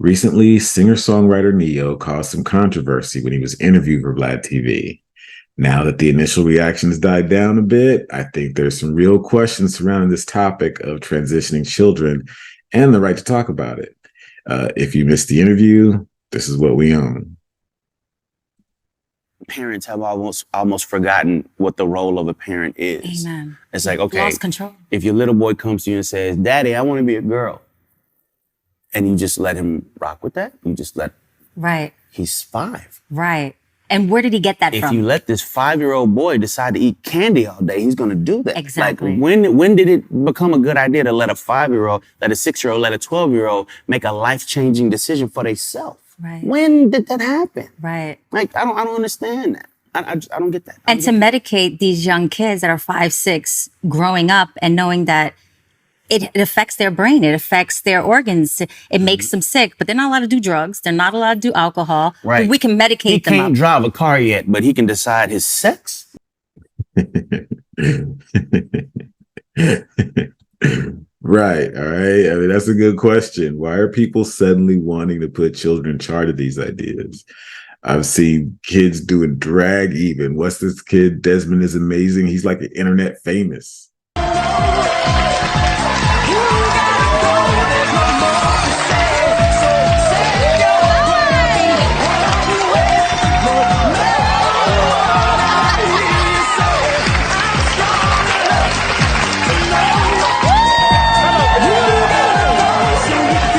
Recently, singer-songwriter Neo caused some controversy when he was interviewed for Vlad TV. Now that the initial reactions died down a bit, I think there's some real questions surrounding this topic of transitioning children and the right to talk about it. If you missed the interview, this is what we own. Parents have almost forgotten what the role of a parent is. Amen. It's like, okay, Lost control. if your little boy comes to you and says, "Daddy, I want to be a girl," and you just let him rock with that, Right. he's 5. Right. And where did he get that If from? you let this 5-year-old boy decide to eat candy all day, he's going to do that. Exactly. Like, when did it become a good idea to let a 5-year-old, let a 6-year-old, let a 12-year-old make a life-changing decision for themselves? Right. When did that happen? Right. Like, I don't understand that. I don't get that. And to medicate these young kids that are 5, 6, growing up and knowing that it affects their brain, it affects their organs, it makes them sick, but they're not allowed to do drugs, they're not allowed to do alcohol. Right. We can medicate them He up. can't drive a car yet, but he can decide his sex. Right. All right. I mean, that's a good question. Why are people suddenly wanting to put children in charge of these ideas? I've seen kids doing drag even. What's this kid? Desmond is amazing. He's like internet famous.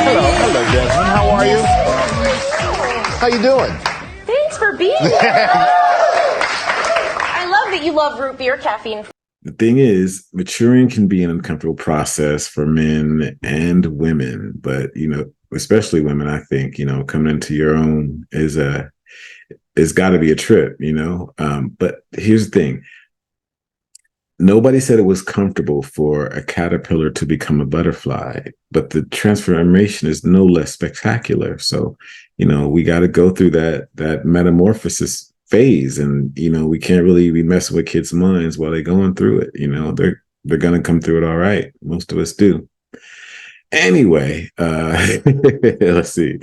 Hello, Desmond. How are you? How you doing? Thanks for being here. I love that you love root beer, caffeine. The thing is, maturing can be an uncomfortable process for men and women, but especially women. I think coming into your own it's got to be a trip, But here's the thing: nobody said it was comfortable for a caterpillar to become a butterfly, but the transformation is no less spectacular. So, we got to go through that metamorphosis phase, and we can't really be messing with kids' minds while they're going through it. They're gonna come through it all right. Most of us do. Anyway, let's see.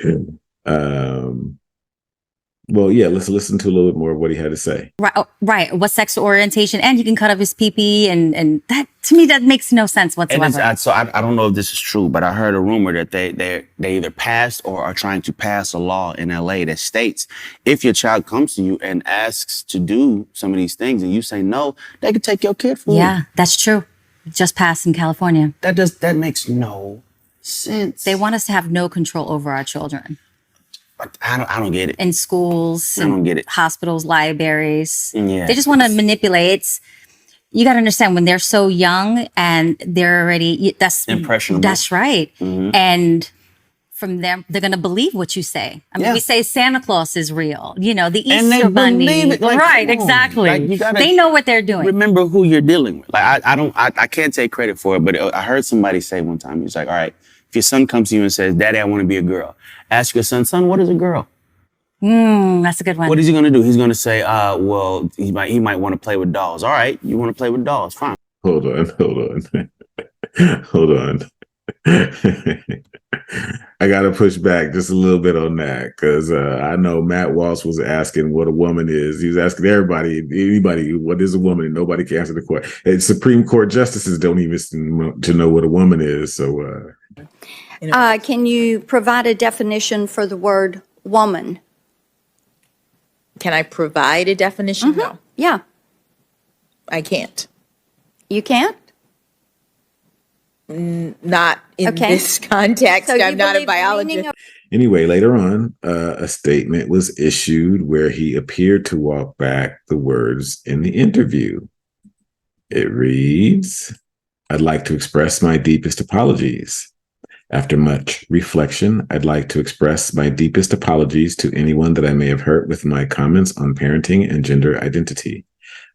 Well, yeah, let's listen to a little bit more of what he had to say. Right, right. What sexual orientation, and he can cut off his pee-pee, and that, to me, that makes no sense whatsoever. I don't know if this is true, but I heard a rumor that they either passed or are trying to pass a law in LA that states if your child comes to you and asks to do some of these things and you say no, they could take your kid from you. Yeah, that's true. Just passed in California. That makes no sense. They want us to have no control over our children. I don't get it. In schools, I don't get it. Hospitals, libraries. Yeah. They just want to manipulate. You got to understand, when they're so young and they're already, that's impressionable. That's right. Mm-hmm. And from them, they're going to believe what you say. I mean, we say Santa Claus is real, the Easter and they Bunny. Believe it. Like, right, exactly. Like, they know what they're doing. Remember who you're dealing with. Like, I can't take credit for it, but I heard somebody say one time, he's like, all right, if your son comes to you and says, "Daddy, I want to be a girl," ask your son, what is a girl? That's a good one. What is he going to do? He's going to say, well, he might want to play with dolls. All right, you want to play with dolls, fine. Hold on. Hold on. I got to push back just a little bit on that, because I know Matt Walsh was asking what a woman is. He was asking anybody, what is a woman? And nobody can answer the question. And Supreme Court justices don't even to know what a woman is. So, can you provide a definition for the word woman? Can I provide a definition? No, Yeah. I can't. You can't? Not in Okay. this context. So you I'm not a believe the meaning biologist. of- anyway, later on, a statement was issued where he appeared to walk back the words in the interview. It reads, "I'd like to express my deepest apologies. After much reflection, I'd like to express my deepest apologies to anyone that I may have hurt with my comments on parenting and gender identity.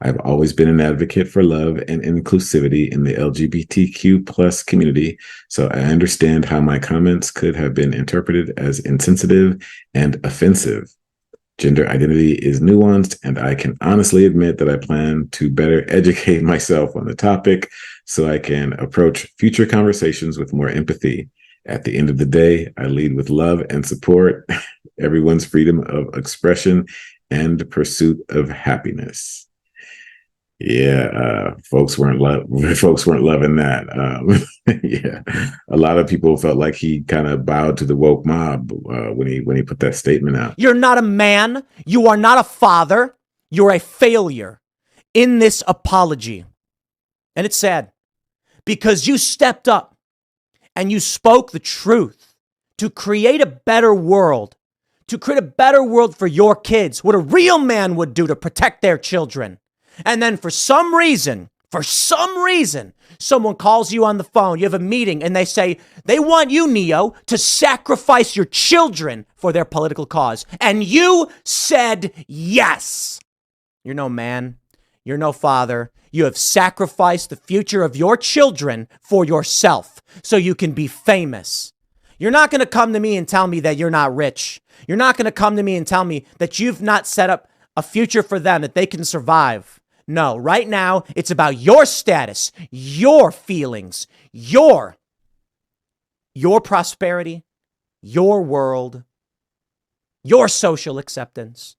I've always been an advocate for love and inclusivity in the LGBTQ plus community, so I understand how my comments could have been interpreted as insensitive and offensive. Gender identity is nuanced, and I can honestly admit that I plan to better educate myself on the topic so I can approach future conversations with more empathy At the end of the day, I lead with love and support everyone's freedom of expression and pursuit of happiness. Yeah, folks weren't loving that. Yeah, a lot of people felt like he kind of bowed to the woke mob when he put that statement out. You're not a man. You are not a father. You're a failure in this apology. And it's sad because you stepped up and you spoke the truth to create a better world, for your kids, what a real man would do to protect their children. And then for some reason, someone calls you on the phone, you have a meeting, and they say they want you, Neo, to sacrifice your children for their political cause. And you said yes. You're no man. You're no father. You have sacrificed the future of your children for yourself so you can be famous. You're not going to come to me and tell me that you're not rich. You're not going to come to me and tell me that you've not set up a future for them that they can survive. No, right now, it's about your status, your feelings, your prosperity, your world, your social acceptance.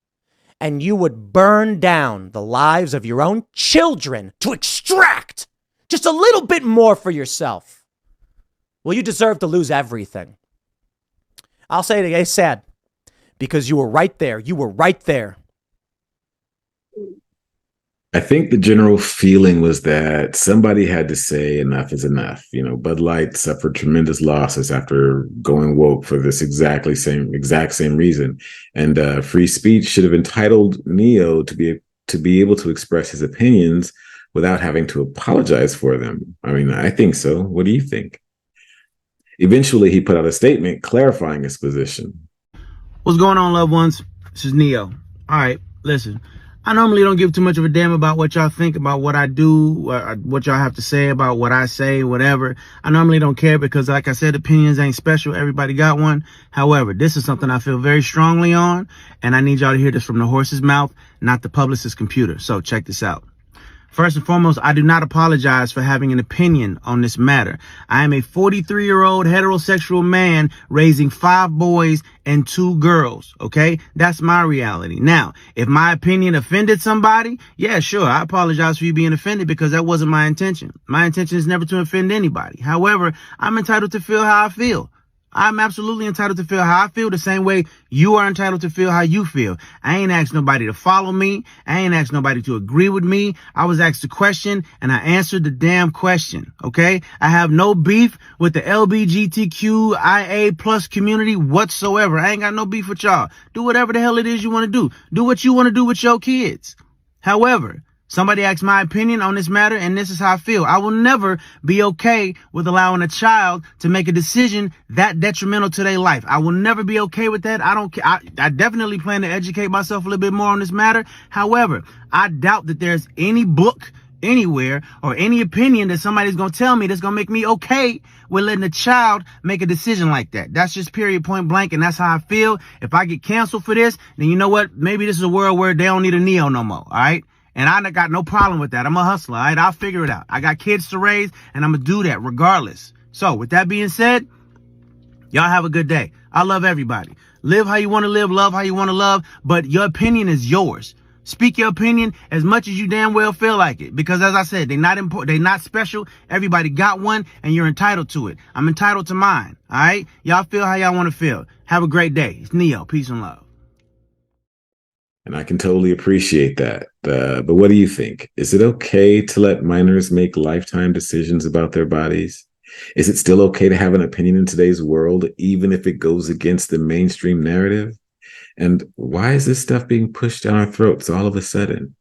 And you would burn down the lives of your own children to extract just a little bit more for yourself. Well, you deserve to lose everything. I'll say it again, it's sad, because you were right there. You were right there. I think the general feeling was that somebody had to say enough is enough. You know, Bud Light suffered tremendous losses after going woke for this exact same reason. And free speech should have entitled Neo to be able to express his opinions without having to apologize for them. I mean, I think so. What do you think? Eventually, he put out a statement clarifying his position. What's going on, loved ones? This is Neo. All right, listen. I normally don't give too much of a damn about what y'all think about what I do, what y'all have to say about what I say, whatever. I normally don't care because, like I said, opinions ain't special. Everybody got one. However, this is something I feel very strongly on, and I need y'all to hear this from the horse's mouth, not the publicist's computer. So check this out. First and foremost, I do not apologize for having an opinion on this matter. I am a 43-year-old heterosexual man raising 5 boys and 2 girls, okay? That's my reality. Now, if my opinion offended somebody, yeah, sure, I apologize for you being offended because that wasn't my intention. My intention is never to offend anybody. However, I'm entitled to feel how I feel. I'm absolutely entitled to feel how I feel the same way you are entitled to feel how you feel. I ain't asked nobody to follow me. I ain't asked nobody to agree with me. I was asked a question and I answered the damn question. Okay. I have no beef with the LGBTQIA plus community whatsoever. I ain't got no beef with y'all. Do whatever the hell it is you want to do. Do what you want to do with your kids. However, somebody asked my opinion on this matter, and this is how I feel. I will never be okay with allowing a child to make a decision that detrimental to their life. I will never be okay with that. I don't care. I definitely plan to educate myself a little bit more on this matter. However, I doubt that there's any book anywhere or any opinion that somebody's going to tell me that's going to make me okay with letting a child make a decision like that. That's just period, point blank, and that's how I feel. If I get canceled for this, then you know what? Maybe this is a world where they don't need a Neo no more, all right? And I got no problem with that. I'm a hustler, all right? I'll figure it out. I got kids to raise, and I'm going to do that regardless. So with that being said, y'all have a good day. I love everybody. Live how you want to live, love how you want to love, but your opinion is yours. Speak your opinion as much as you damn well feel like it. Because as I said, they're not important. They're not special. Everybody got one, and you're entitled to it. I'm entitled to mine, all right? Y'all feel how y'all want to feel. Have a great day. It's Neo. Peace and love. And I can totally appreciate that. But what do you think? Is it okay to let minors make lifetime decisions about their bodies? Is it still okay to have an opinion in today's world, even if it goes against the mainstream narrative? And why is this stuff being pushed down our throats all of a sudden?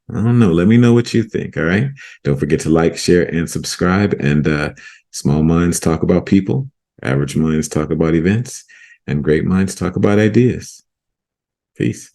I don't know. Let me know what you think, all right? Don't forget to like, share, and subscribe. And small minds talk about people, average minds talk about events, and great minds talk about ideas. Peace.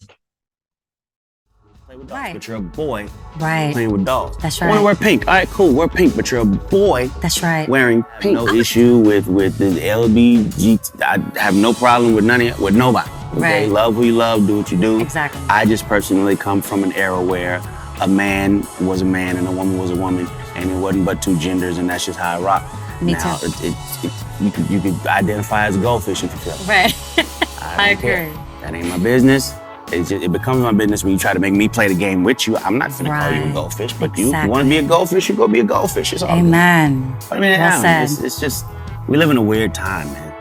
Play with dogs, Right. but you're a boy Right. playing with dogs. That's I want to right. wear pink. All right, cool. Wear pink, but you're a boy That's right. wearing pink. No issue with the LBG. I have no problem with with nobody. Okay, Right. love who you love, do what you do. Exactly. I just personally come from an era where a man was a man and a woman was a woman, and it wasn't but two genders, and that's just how I rock. Me now, too. You could identify as a goldfish if you feel. Right. I don't care. agree. That ain't my business. It becomes my business when you try to make me play the game with you. I'm not gonna call you a Right. goldfish, but you Exactly. want to be a goldfish, you go be a goldfish. It's all good. Amen. I mean, Well said. it's just we live in a weird time, man.